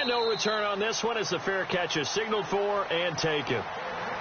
no return on this one as the fair catch is signaled for and taken.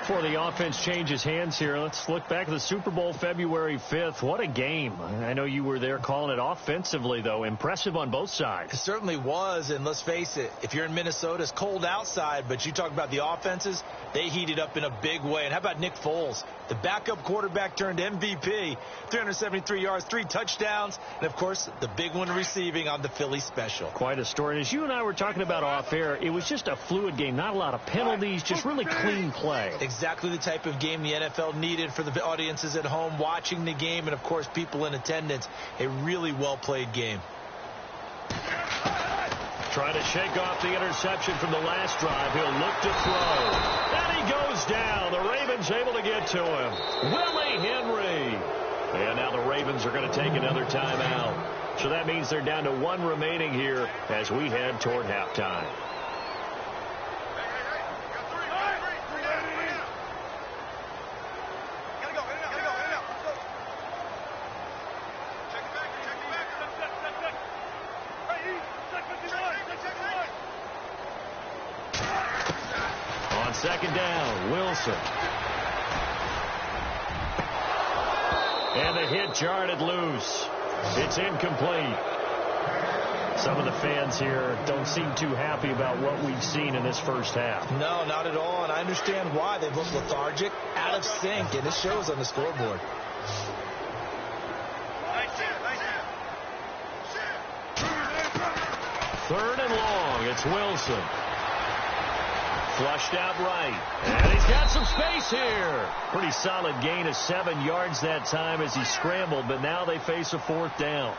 Before the offense changes hands here, let's look back at the Super Bowl February 5th. What a game. I know you were there calling it offensively, though. Impressive on both sides. It certainly was, and let's face it, if you're in Minnesota, it's cold outside, but you talk about the offenses, they heated up in a big way. And how about Nick Foles? The backup quarterback turned MVP, 373 yards, 3 touchdowns, and, of course, the big one receiving on the Philly special. Quite a story. And as you and I were talking about off air, it was just a fluid game. Not a lot of penalties, just really clean play. Exactly the type of game the NFL needed for the audiences at home watching the game and, of course, people in attendance. A really well-played game. Trying to shake off the interception from the last drive. He'll look to throw. And he goes down. The Ravens able to get to him. Willie Henry. And now the Ravens are going to take another timeout. So that means they're down to 1 remaining here as we head toward halftime. Second down, Wilson. And the hit jarred it loose. It's incomplete. Some of the fans here don't seem too happy about what we've seen in this first half. No, not at all, and I understand why. They look lethargic, out of sync, and it shows on the scoreboard. Third and long, it's Wilson. Flushed out right. And he's got some space here. Pretty solid gain of 7 yards that time as he scrambled, but now they face a 4th down.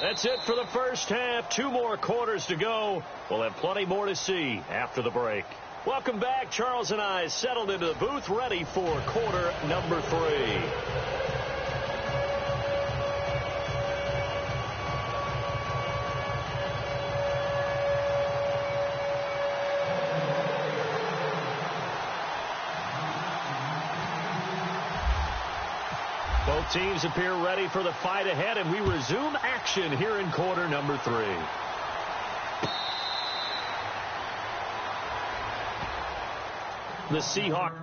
That's it for the first half. 2 more quarters to go. We'll have plenty more to see after the break. Welcome back. Charles and I settled into the booth ready for quarter number 3. Both teams appear ready for the fight ahead, and we resume action here in quarter number 3. The Seahawks.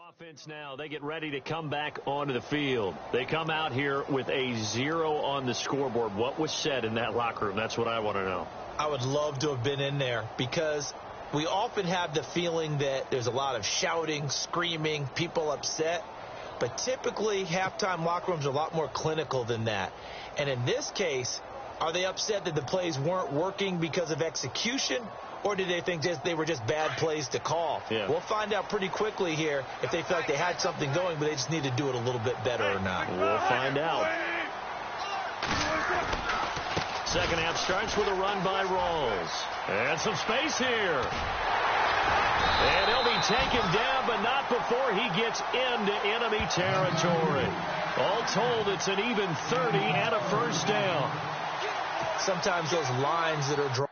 Offense now, they get ready to come back onto the field. They come out here with a 0 on the scoreboard. What was said in that locker room? That's what I want to know. I would love to have been in there because we often have the feeling that there's a lot of shouting, screaming, people upset. But typically, halftime locker rooms are a lot more clinical than that. And in this case, are they upset that the plays weren't working because of execution? Or did they think they were just bad plays to call? Yeah. We'll find out pretty quickly here if they feel like they had something going, but they just need to do it a little bit better or not. We'll find out. second half starts with a run by Rawls. And some space here. And he'll be taken down, but not before he gets into enemy territory. All told, it's an even 30 and a first down. Sometimes those lines that are drawn.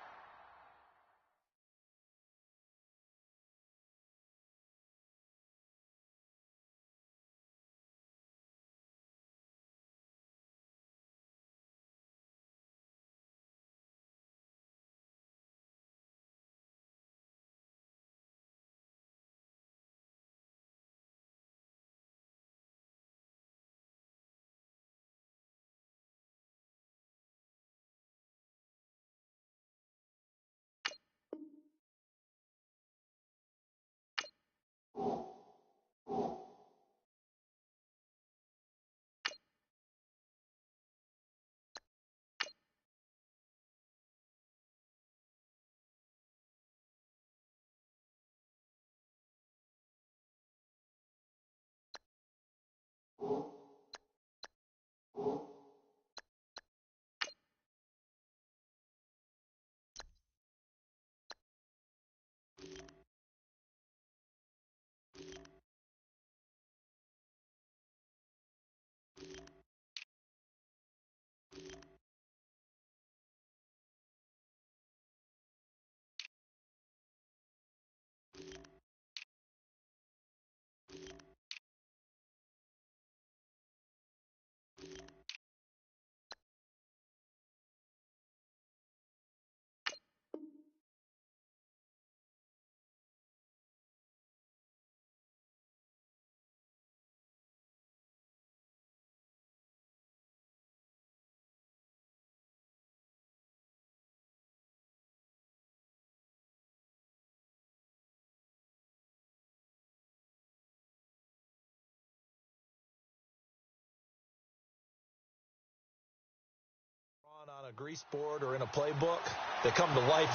On a grease board or in a playbook, they come to life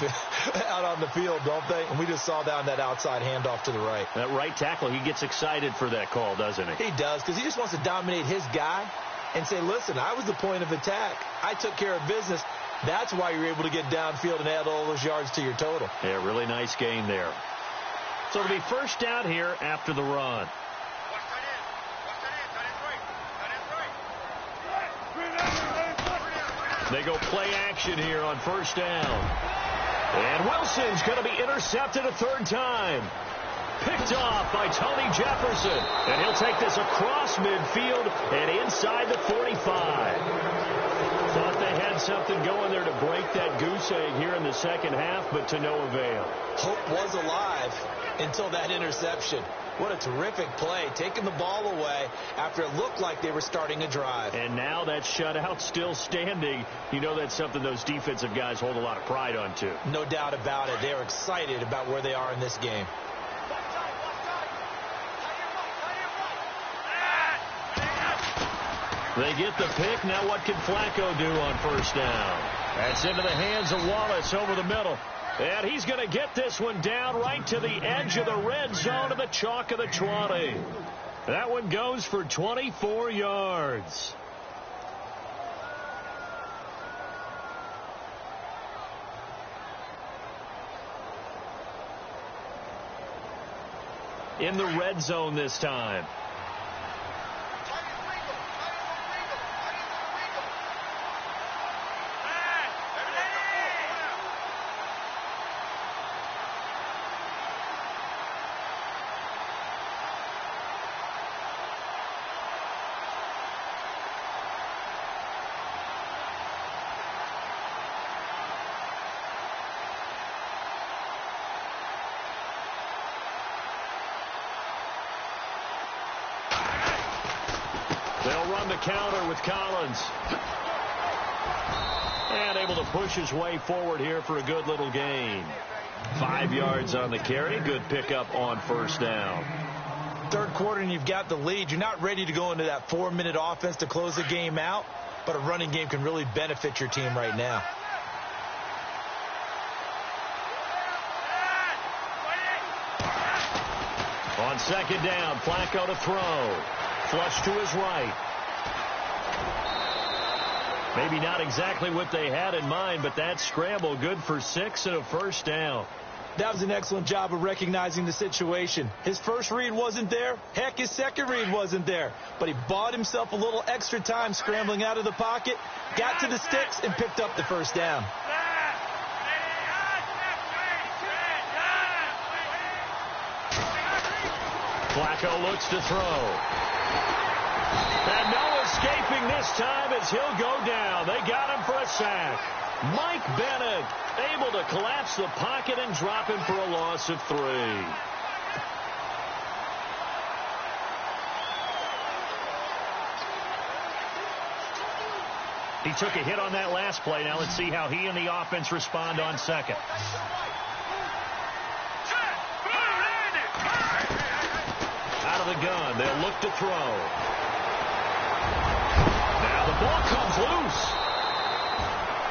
out on the field, don't they? And we just saw down that outside handoff to the right. That right tackle, he gets excited for that call, doesn't he? He does, because he just wants to dominate his guy and say, listen, I was the point of attack. I took care of business. That's why you're able to get downfield and add all those yards to your total. Yeah, really nice gain there. So it'll be first down here after the run. They go play action here on first down. And Wilson's going to be intercepted a third time. Picked off by Tony Jefferson. And he'll take this across midfield and inside the 45. Thought they had something going there to break that goose egg here in the second half, but to no avail. Hope was alive until that interception. What a terrific play, taking the ball away after it looked like they were starting a drive. And now that shutout still standing. You know that's something those defensive guys hold a lot of pride on, too. No doubt about it. They're excited about where they are in this game. They get the pick. Now what can Flacco do on first down? That's into the hands of Wallace over the middle. And he's going to get this one down right to the edge of the red zone of the chalk of the 20. That one goes for 24 yards. In the red zone this time. They'll run the counter with Collins. And able to push his way forward here for a good little gain. 5 yards on the carry. Good pickup on first down. Third quarter and you've got the lead. You're not ready to go into that 4-minute offense to close the game out, but a running game can really benefit your team right now. On second down, Flacco to throw. Flush to his right. Maybe not exactly what they had in mind, but that scramble good for 6 and a first down. That was an excellent job of recognizing the situation. His first read wasn't there. Heck, his second read wasn't there. But he bought himself a little extra time scrambling out of the pocket, got to the sticks, and picked up the first down. Flacco looks to throw. And no escaping this time as he'll go down. They got him for a sack. Mike Bennett able to collapse the pocket and drop him for a loss of 3. He took a hit on that last play. Now let's see how he and the offense respond on second. Out of the gun, they'll look to throw. Now the ball comes loose.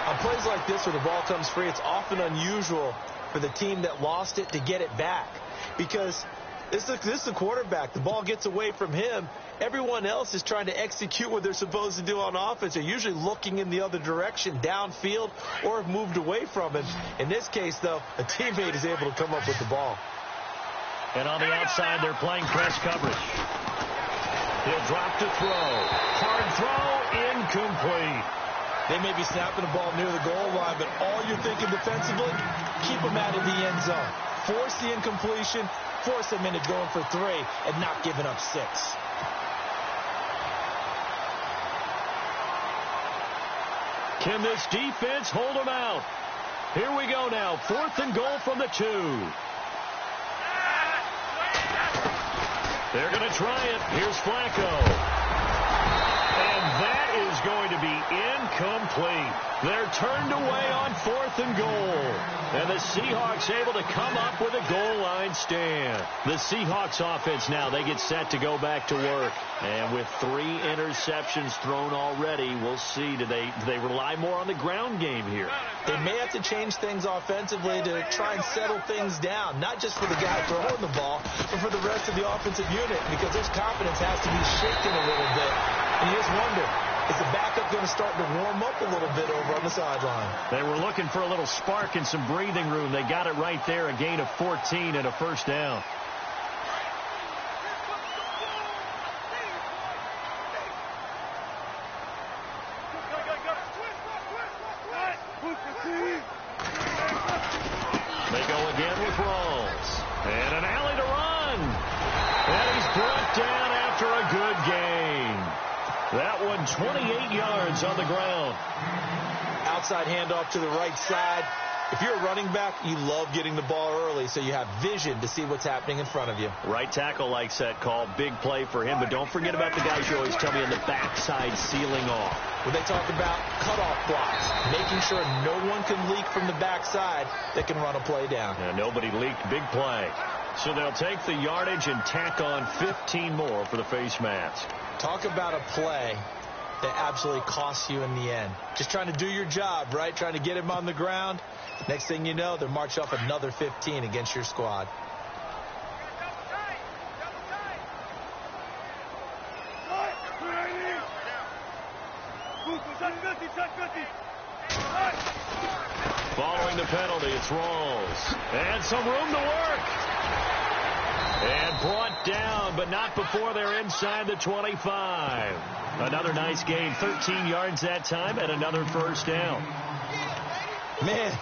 On plays like this where the ball comes free, it's often unusual for the team that lost it to get it back. Because this is the quarterback. The ball gets away from him. Everyone else is trying to execute what they're supposed to do on offense. They're usually looking in the other direction, downfield, or have moved away from him. In this case, though, a teammate is able to come up with the ball. And on the outside, they're playing press coverage. He'll drop to throw. Hard throw, incomplete. They may be snapping the ball near the goal line, but all you're thinking defensively, keep them out of the end zone. Force the incompletion, force them into going for 3, and not giving up 6. Can this defense hold them out? Here we go now. 4th and goal from the 2. They're going to try it. Here's Flacco. And that is going to be incomplete. They're turned away on 4th and goal. And the Seahawks able to come up with a goal line stand. The Seahawks offense now, they get set to go back to work. And with 3 interceptions thrown already, we'll see. Do they rely more on the ground game here? They may have to change things offensively to try and settle things down. Not just for the guy throwing the ball, but for the rest of the offensive unit. Because their confidence has to be shaken a little bit. And you just wonder, is the backup going to start to warm up a little bit over on the sideline? They were looking for a little spark and some breathing room. They got it right there, a gain of 14 and a first down. They go again with Rawls. And an alley to run. And he's brought down after a good gain. That one 28 yards on the ground. Outside handoff to the right side. If you're a running back, you love getting the ball early so you have vision to see what's happening in front of you. Right tackle likes that call. Big play for him. But don't forget about the guys you always tell me on the backside sealing off. When they talk about cutoff blocks, making sure no one can leak from the backside that can run a play down. Yeah, nobody leaked. Big play. So they'll take the yardage and tack on 15 more for the face mask. Talk about a play that absolutely costs you in the end. Just trying to do your job, right? Trying to get him on the ground. Next thing you know, they're marched off another 15 against your squad. Following the penalty, it's Rawls. And some room to work. And brought down, but not before they're inside the 25. Another nice gain, 13 yards that time, and another first down. Man,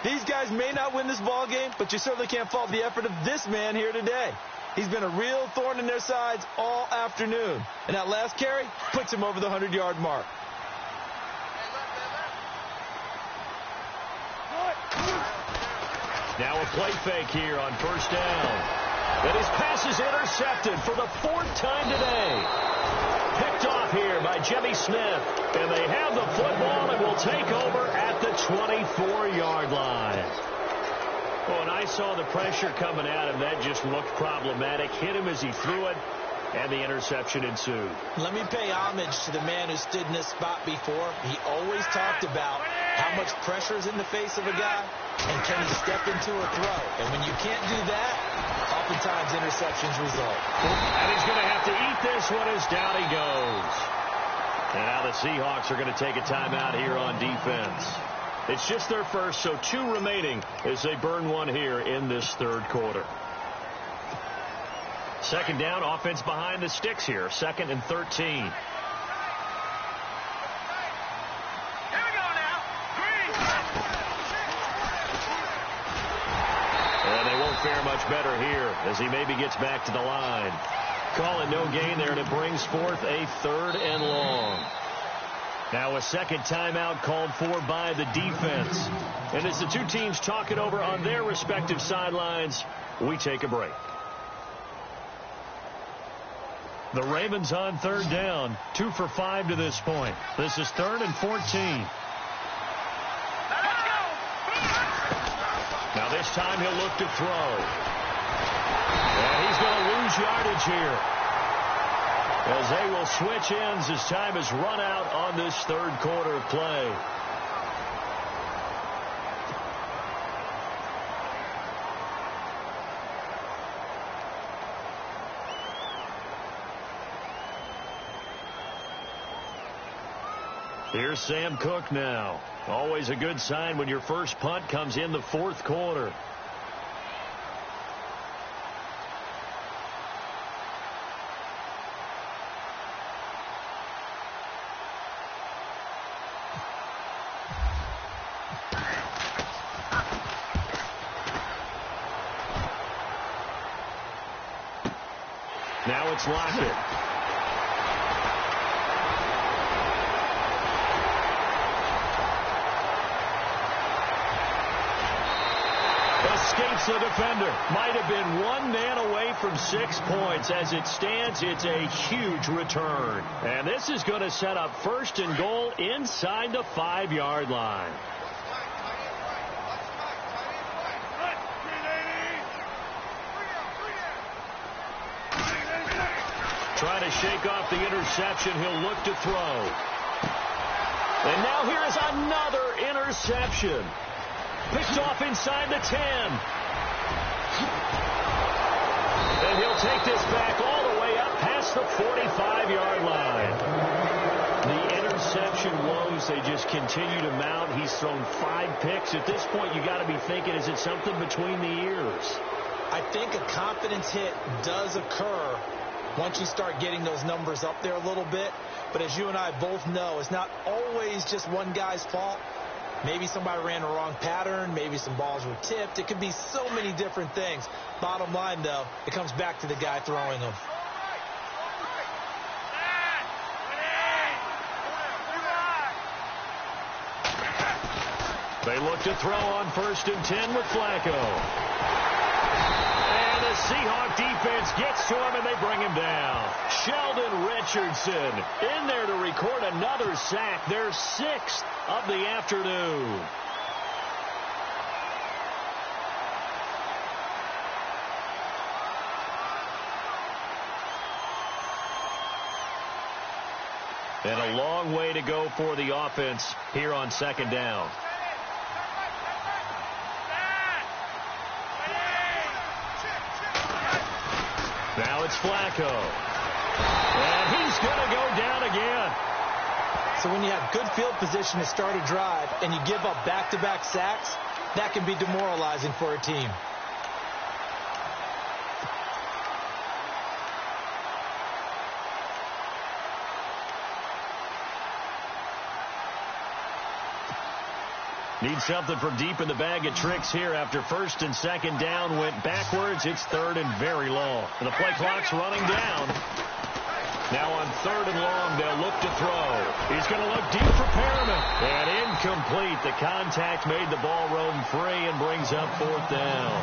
these guys may not win this ball game, but you certainly can't fault the effort of this man here today. He's been a real thorn in their sides all afternoon. And that last carry puts him over the 100-yard mark. Now a play fake here on first down. And his pass is intercepted for the 4th time today. Picked off here by Jimmy Smith. And they have the football and will take over at the 24-yard line. Oh, and I saw the pressure coming at him. That just looked problematic. Hit him as he threw it, and the interception ensued. Let me pay homage to the man who stood in this spot before. He always talked about how much pressure is in the face of a guy, and can he step into a throw. And when you can't do that, oftentimes interceptions result. And he's going to have to eat this one as down he goes. And now the Seahawks are going to take a timeout here on defense. It's just their first, so 2 remaining as they burn one here in this third quarter. Second down, offense behind the sticks here. 2nd and 13. Fare much better here as he maybe gets back to the line. Call it no gain there, and it brings forth a 3rd and long. Now a second timeout called for by the defense. And as the 2 teams talk it over on their respective sidelines, we take a break. The Ravens on 3rd down, 2 for 5 to this point. This is 3rd and 14. Now this time he'll look to throw. And he's going to lose yardage here, as they will switch ends as time is run out on this third quarter of play. Here's Sam Cook now. Always a good sign when your first punt comes in the fourth quarter. Now it's Lockett. Escapes the defender. Might have been one man away from 6 points. As it stands, it's a huge return. And this is going to set up 1st and goal inside the 5-yard line. Trying to shake off the interception. He'll look to throw. And now here is another interception. Picked off inside the 10. And he'll take this back all the way up past the 45-yard line. The interception woes, they just continue to mount. He's thrown 5 picks. At this point, you got to be thinking, is it something between the ears? I think a confidence hit does occur once you start getting those numbers up there a little bit. But as you and I both know, it's not always just one guy's fault. Maybe somebody ran a wrong pattern. Maybe some balls were tipped. It could be so many different things. Bottom line, though, it comes back to the guy throwing them. They look to throw on 1st and 10 with Flacco. And the Seahawk defense gets to him, and they bring him down. Sheldon Richardson in there to record another sack, their 6th of the afternoon. And a long way to go for the offense here on 2nd down. Now it's Flacco. And he's going to go down again. So when you have good field position to start a drive and you give up back-to-back sacks, that can be demoralizing for a team. Need something from deep in the bag of tricks here after 1st and 2nd down went backwards. It's 3rd and very long. And the play clock's running down. Now on 3rd and long, they'll look to throw. He's going to look deep for Perriman. And incomplete. The contact made the ball roam free and brings up 4th down.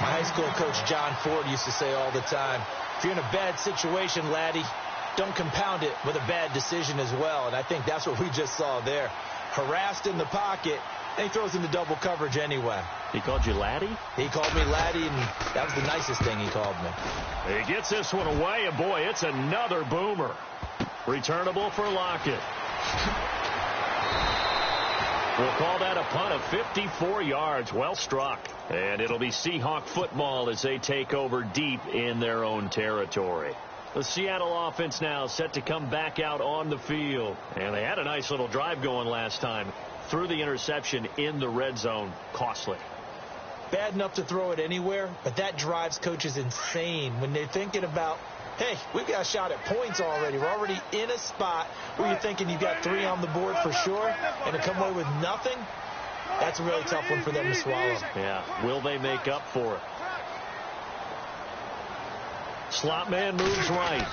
My high school coach John Ford used to say all the time, if you're in a bad situation, laddie, don't compound it with a bad decision as well. And I think that's what we just saw there. Harassed in the pocket, and he throws into double coverage anyway. He called you laddie? He called me laddie, and that was the nicest thing he called me. He gets this one away, and boy, it's another boomer. Returnable for Lockett. We'll call that a punt of 54 yards. Well struck. And it'll be Seahawk football as they take over deep in their own territory. The Seattle offense now set to come back out on the field. And they had a nice little drive going last time. Threw the interception in the red zone. Costly. Bad enough to throw it anywhere, but that drives coaches insane when they're thinking about, hey, we've got a shot at points already. We're already in a spot where you're thinking you've got 3 on the board for sure, and to come away with nothing, that's a really tough one for them to swallow. Yeah, will they make up for it? Slot man moves right.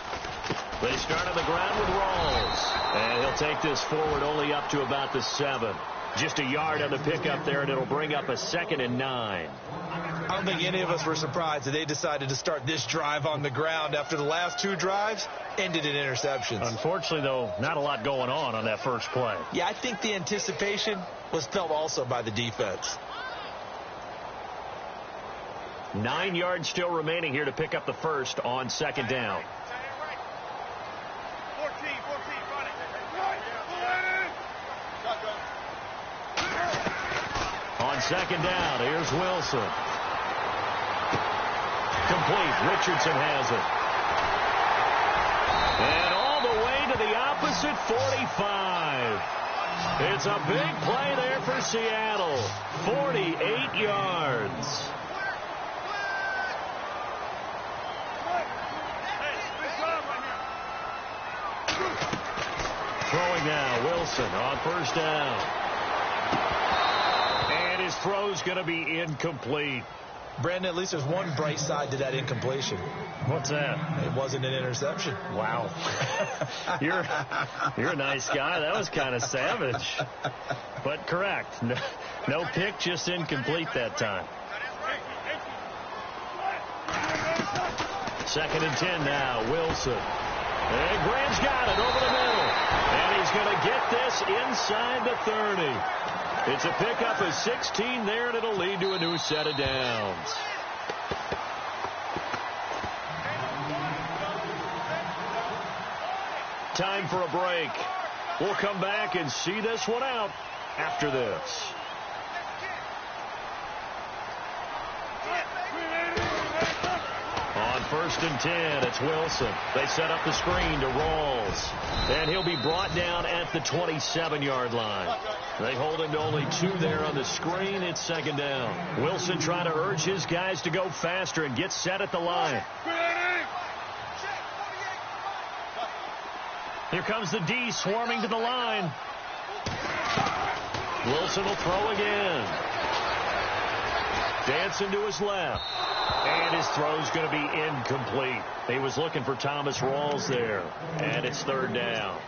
They start on the ground with Rawls. And he'll take this forward only up to about the 7. Just a yard on the pickup there, and it'll bring up a 2nd and 9. I don't think any of us were surprised that they decided to start this drive on the ground after the last 2 drives ended in interceptions. Unfortunately, though, not a lot going on that first play. Yeah, I think the anticipation was felt also by the defense. 9 yards still remaining here to pick up the first on 2nd down. On 2nd down, here's Wilson. Complete. Richardson has it. And all the way to the opposite 45. It's a big play there for Seattle. 48 yards. Throwing now, Wilson on 1st down. And his throw's going to be incomplete. Brandon, at least there's one bright side to that incompletion. What's that? It wasn't an interception. Wow. You're a nice guy. That was kind of savage. But correct. No pick, just incomplete that time. 2nd and 10 now. Wilson. And Graham's got it over the middle. And he's going to get this inside the 30. It's a pickup of 16 there, and it'll lead to a new set of downs. Time for a break. We'll come back and see this one out after this. On 1st and 10, it's Wilson. They set up the screen to Rawls. And he'll be brought down at the 27-yard line. They hold him to only 2 there on the screen. It's 2nd down. Wilson trying to urge his guys to go faster and get set at the line. Here comes the D swarming to the line. Wilson will throw again. Dancing to his left. And his throw's going to be incomplete. He was looking for Thomas Rawls there. And it's 3rd down.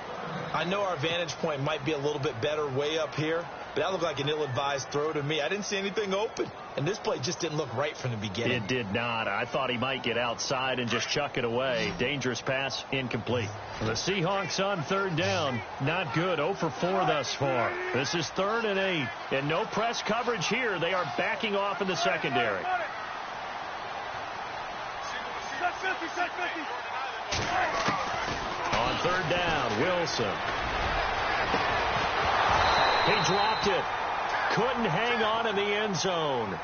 I know our vantage point might be a little bit better way up here, but that looked like an ill-advised throw to me. I didn't see anything open, and this play just didn't look right from the beginning. It did not. I thought he might get outside and just chuck it away. Dangerous pass, incomplete. The Seahawks on 3rd down, not good. 0 for 4 thus far. This is 3rd and 8, and no press coverage here. They are backing off in the secondary. On 3rd down, Wilson. He dropped it. Couldn't hang on in the end zone.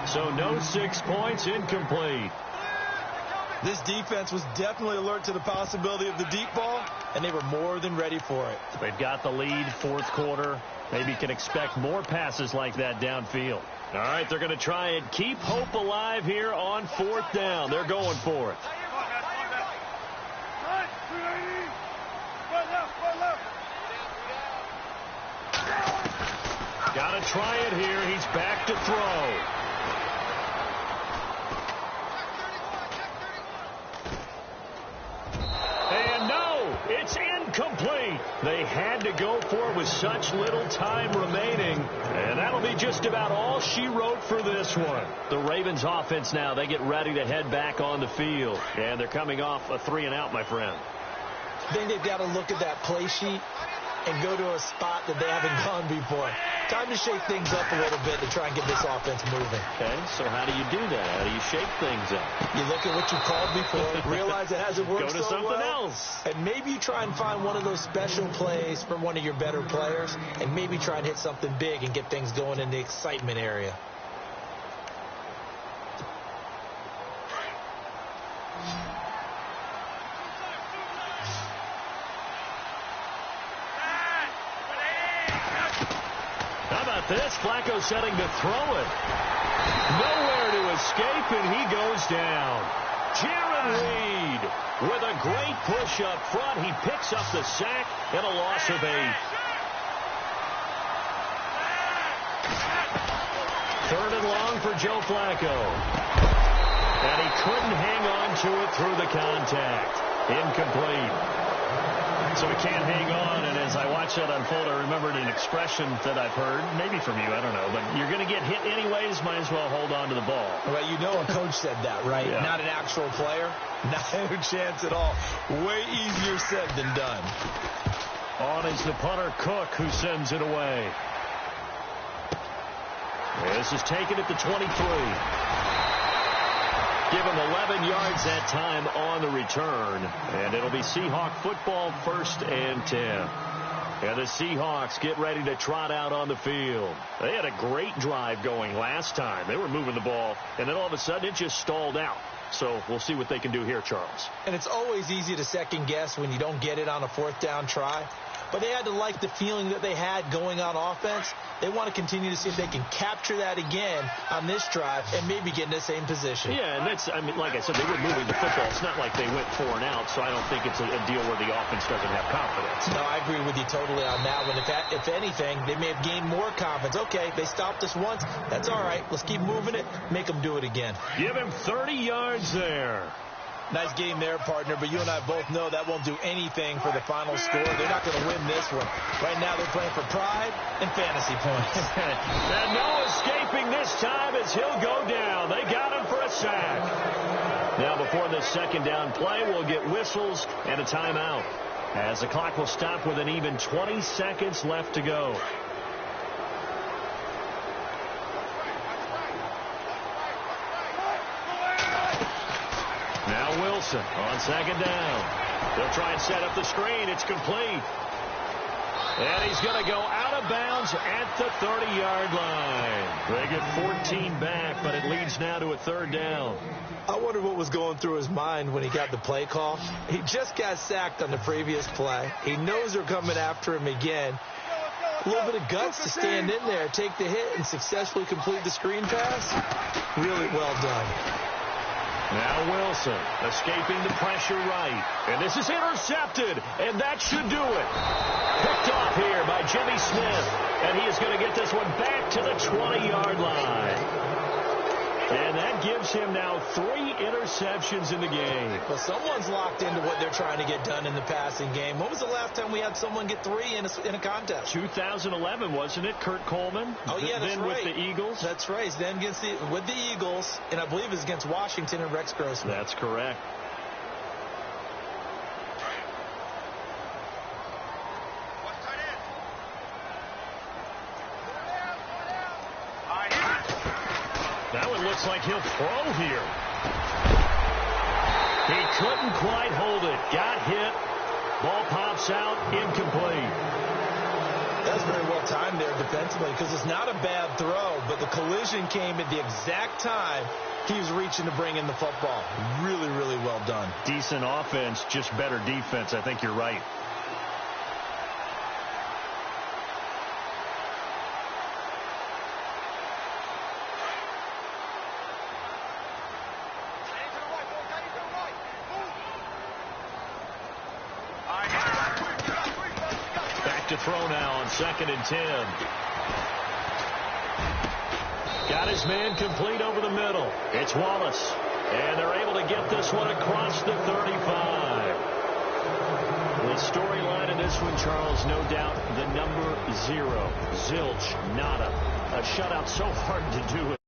So no 6 points, incomplete. This defense was definitely alert to the possibility of the deep ball, and they were more than ready for it. They've got the lead, 4th quarter. Maybe can expect more passes like that downfield. All right, they're going to try and keep hope alive here on 4th down. They're going for it. Got to try it here. He's back to throw. And no, it's incomplete. They had to go for it with such little time remaining. And that'll be just about all she wrote for this one. The Ravens offense now, they get ready to head back on the field. And they're coming off a 3-and-out, my friend. I think they've got to look at that play sheet and go to a spot that they haven't gone before. Time to shake things up a little bit to try and get this offense moving. Okay, so how do you do that? How do you shake things up? You look at what you called before, realize it hasn't worked Go to so something well, else. and maybe you try and find one of those special plays from one of your better players, and maybe try and hit something big and get things going in the excitement area. This Flacco setting to throw it. Nowhere to escape, and he goes down. Jaron Reed with a great push up front. He picks up the sack and a loss of 8. Third and long for Joe Flacco. And he couldn't hang on to it through the contact. Incomplete. So he can't hang on, and as I watch that unfold, I remembered an expression that I've heard, maybe from you, I don't know, but you're going to get hit anyways, might as well hold on to the ball. Well, you know a coach said that, right? Yeah. Not an actual player. Not a chance at all. Way easier said than done. On is the punter, Cook, who sends it away. This is taken at the 23. Give him 11 yards that time on the return. And it'll be Seahawk football, 1st and 10. And the Seahawks get ready to trot out on the field. They had a great drive going last time. They were moving the ball, and then all of a sudden it just stalled out. So we'll see what they can do here, Charles. And it's always easy to second guess when you don't get it on a 4th down try. But they had to like the feeling that they had going on offense. They want to continue to see if they can capture that again on this drive and maybe get in the same position. Yeah, and that's, I mean, like I said, they were moving the football. It's not like they went 4 and out, so I don't think it's a deal where the offense doesn't have confidence. No, I agree with you totally on that one. If anything, they may have gained more confidence. Okay, they stopped us once. That's all right. Let's keep moving it. Make them do it again. Give him 30 yards there. Nice game there, partner, but you and I both know that won't do anything for the final score. They're not going to win this one. Right now they're playing for pride and fantasy points. And no escaping this time as he'll go down. They got him for a sack. Now before this 2nd down play, we'll get whistles and a timeout, as the clock will stop with an even 20 seconds left to go. Now Wilson on 2nd down. They'll try and set up the screen. It's complete. And he's going to go out of bounds at the 30-yard line. They get 14 back, but it leads now to a 3rd down. I wonder what was going through his mind when he got the play call. He just got sacked on the previous play. He knows they're coming after him again. A little bit of guts to stand in there, take the hit, and successfully complete the screen pass. Really well done. Now Wilson escaping the pressure right. And this is intercepted, and that should do it. Picked off here by Jimmy Smith, and he is going to get this one back to the 20-yard line. And that gives him now 3 interceptions in the game. Well, someone's locked into what they're trying to get done in the passing game. When was the last time we had someone get 3 in a contest? 2011, wasn't it? Kurt Coleman? Oh, yeah, that's then right. With the Eagles? That's right. Then with the Eagles, and I believe it was against Washington and Rex Grossman. That's correct. That one looks like he'll throw here. He couldn't quite hold it. Got hit. Ball pops out. Incomplete. That's very well timed there defensively, because it's not a bad throw, but the collision came at the exact time he was reaching to bring in the football. Really, really well done. Decent offense, just better defense. I think you're right. To throw now on 2nd and 10. Got his man complete over the middle. It's Wallace. And they're able to get this one across the 35. The storyline in this one, Charles, no doubt the number 0. Zilch, nada. A shutout so hard to do it.